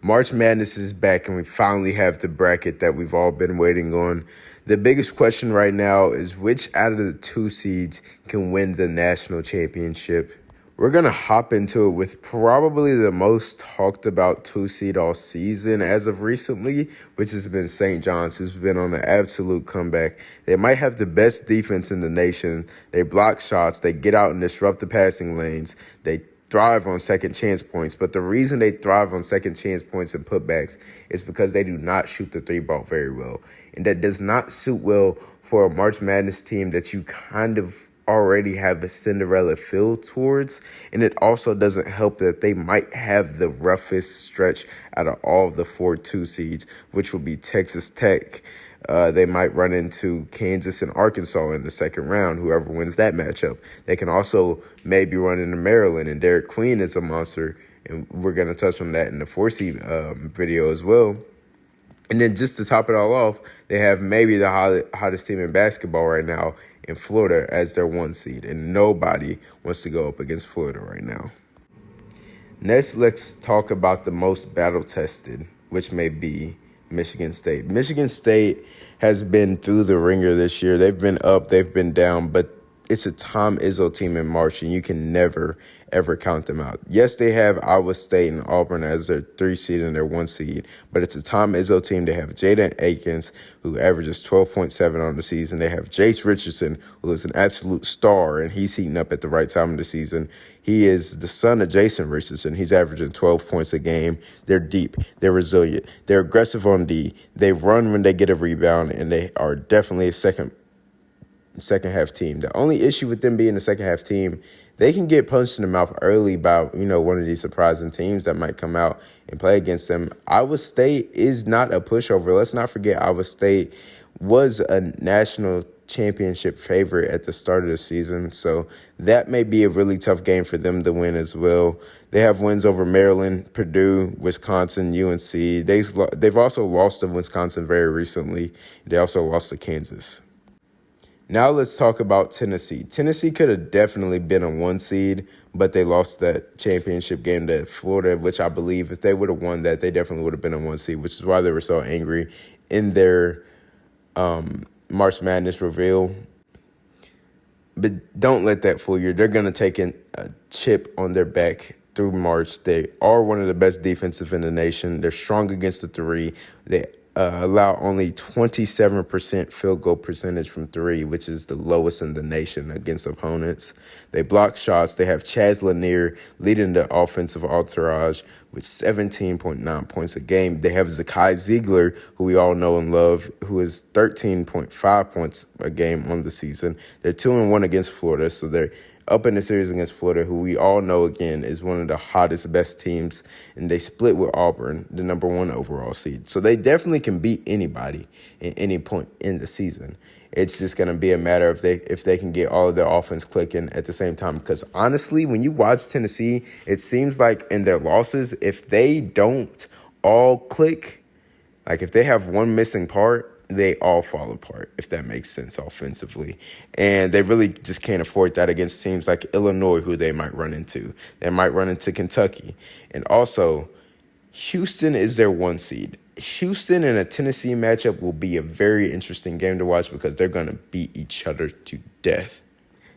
March Madness is back, and we finally have the bracket that we've all been waiting on. The biggest question right now is which out of the two seeds can win the national championship. We're going to hop into it with probably the most talked about two seed all season as of recently, which has been St. John's, who's been on an absolute comeback. They might have the best defense in the nation. They block shots. They get out and disrupt the passing lanes. They thrive on second chance points, but the reason they thrive on second chance points and putbacks is because they do not shoot the three ball very well. And that does not suit well for a March Madness team that you kind of already have a Cinderella feel towards. And it also doesn't help that they might have the roughest stretch out of all the 4-2 seeds, which will be Texas Tech. They might run into Kansas and Arkansas in the second round, whoever wins that matchup. They can also maybe run into Maryland, and Derek Queen is a monster, and we're going to touch on that in the 4-seed video as well. And then just to top it all off, they have maybe the hottest team in basketball right now in Florida as their 1 seed, and nobody wants to go up against Florida right now. Next, let's talk about the most battle-tested, which may be Michigan State. Michigan State has been through the ringer this year. They've been up, they've been down, but it's a Tom Izzo team in March, and you can never, ever count them out. Yes, they have Iowa State and Auburn as their 3 seed and their 1 seed, but it's a Tom Izzo team. They have Jaden Akins, who averages 12.7 on the season. They have Jace Richardson, who is an absolute star, and he's heating up at the right time of the season. He is the son of Jason Richardson. He's averaging 12 points a game. They're deep. They're resilient. They're aggressive on D. They run when they get a rebound, and they are definitely a second half team. The only issue with them being a second half team, they can get punched in the mouth early by, one of these surprising teams that might come out and play against them. Iowa State is not a pushover. Let's not forget Iowa State was a national championship favorite at the start of the season, so that may be a really tough game for them to win as well. They have wins over Maryland, Purdue, Wisconsin, UNC. They've also lost to Wisconsin very recently. They also lost to Kansas. Now let's talk about Tennessee. Tennessee could have definitely been a 1 seed, but they lost that championship game to Florida, which I believe if they would have won that, they definitely would have been a 1 seed, which is why they were so angry in their March Madness reveal. But don't let that fool you. They're going to take a chip on their back through March. They are one of the best defensive in the nation. They're strong against the 3. They allow only 27% field goal percentage from 3, which is the lowest in the nation against opponents. They block shots. They have Chaz Lanier leading the offensive entourage with 17.9 points a game. They have Zakai Ziegler, who we all know and love, who is 13.5 points a game on the season. They're 2-1 against Florida, so they're up in the series against Florida, who we all know, again, is one of the hottest, best teams, and they split with Auburn, the number 1 overall seed. So they definitely can beat anybody at any point in the season. It's just going to be a matter of if they can get all of their offense clicking at the same time. Because honestly, when you watch Tennessee, it seems like in their losses, if they don't all click, like if they have one missing part, they all fall apart, if that makes sense offensively. And they really just can't afford that against teams like Illinois, who they might run into. They might run into Kentucky. And also, Houston is their 1 seed. Houston and a Tennessee matchup will be a very interesting game to watch because they're going to beat each other to death.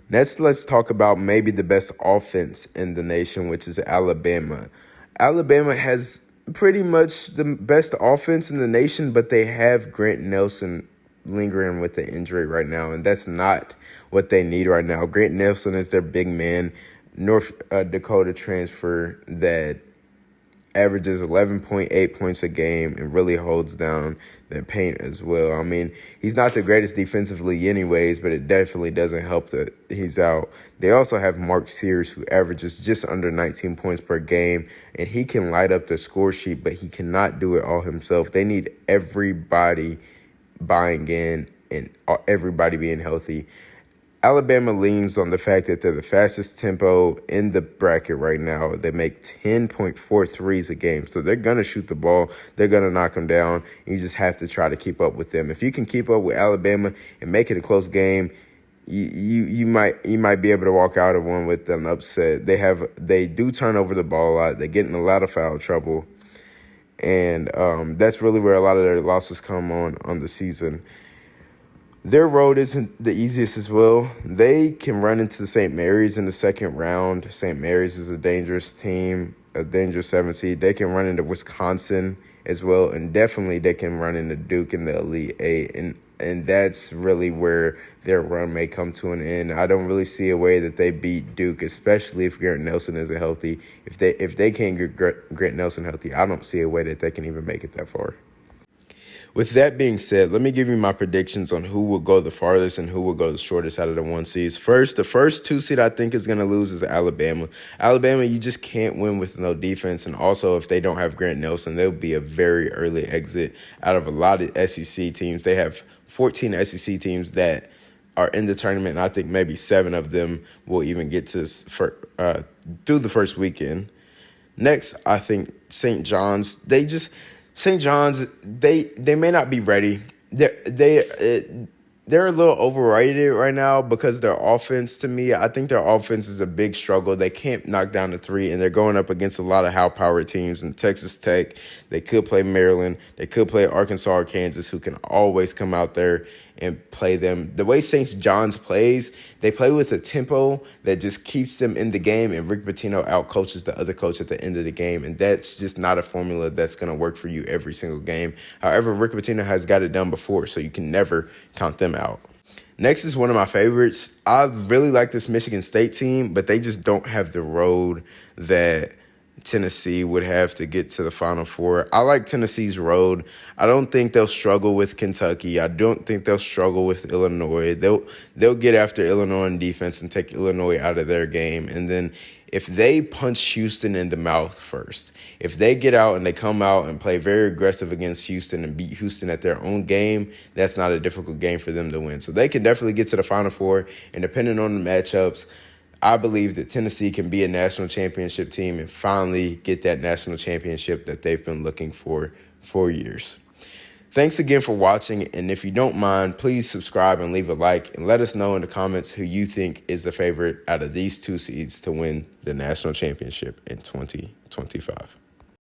Next, let's talk about maybe the best offense in the nation, which is Alabama. Alabama has pretty much the best offense in the nation, but they have Grant Nelson lingering with the injury right now, and that's not what they need right now. Grant Nelson is their big man, North Dakota transfer that averages 11.8 points a game and really holds down the paint as well. I mean, he's not the greatest defensively anyways, but it definitely doesn't help that he's out. They also have Mark Sears, who averages just under 19 points per game, and he can light up the score sheet, but he cannot do it all himself. They need everybody buying in and everybody being healthy. Alabama leans on the fact that they're the fastest tempo in the bracket right now. They make 10.4 threes a game. So they're going to shoot the ball. They're going to knock them down. You just have to try to keep up with them. If you can keep up with Alabama and make it a close game, you might be able to walk out of one with an upset. They do turn over the ball a lot. They get in a lot of foul trouble. And that's really where a lot of their losses come on the season. Their road isn't the easiest as well. They can run into St. Mary's in the second round. St. Mary's is a dangerous team, a dangerous 7 seed. They can run into Wisconsin as well, and definitely they can run into Duke in the Elite Eight. And that's really where their run may come to an end. I don't really see a way that they beat Duke, especially if Grant Nelson isn't healthy. If they can't get Grant Nelson healthy, I don't see a way that they can even make it that far. With that being said, let me give you my predictions on who will go the farthest and who will go the shortest out of the 1 seeds. First, the first 2 seed I think is going to lose is Alabama. Alabama, you just can't win with no defense. And also, if they don't have Grant Nelson, they'll be a very early exit out of a lot of SEC teams. They have 14 SEC teams that are in the tournament, and I think maybe 7 of them will even get to through the first weekend. Next, I think St. John's. St. John's, they may not be ready. They're a little overrated right now because their offense, to me, I think their offense is a big struggle. They can't knock down the 3, and they're going up against a lot of high-powered teams. And Texas Tech, they could play Maryland. They could play Arkansas or Kansas, who can always come out there and play them. The way St. John's plays, they play with a tempo that just keeps them in the game, and Rick Pitino outcoaches the other coach at the end of the game, and that's just not a formula that's going to work for you every single game. However, Rick Pitino has got it done before, so you can never count them out. Next is one of my favorites. I really like this Michigan State team, but they just don't have the road that Tennessee would have to get to the Final Four. I like Tennessee's road. I don't think they'll struggle with Kentucky. I don't think they'll struggle with Illinois. They'll get after Illinois in defense and take Illinois out of their game. And then if they punch Houston in the mouth first, if they get out and they come out and play very aggressive against Houston and beat Houston at their own game, that's not a difficult game for them to win. So they can definitely get to the Final Four. And depending on the matchups, I believe that Tennessee can be a national championship team and finally get that national championship that they've been looking for years. Thanks again for watching, and if you don't mind, please subscribe and leave a like, and let us know in the comments who you think is the favorite out of these 2 seeds to win the national championship in 2025.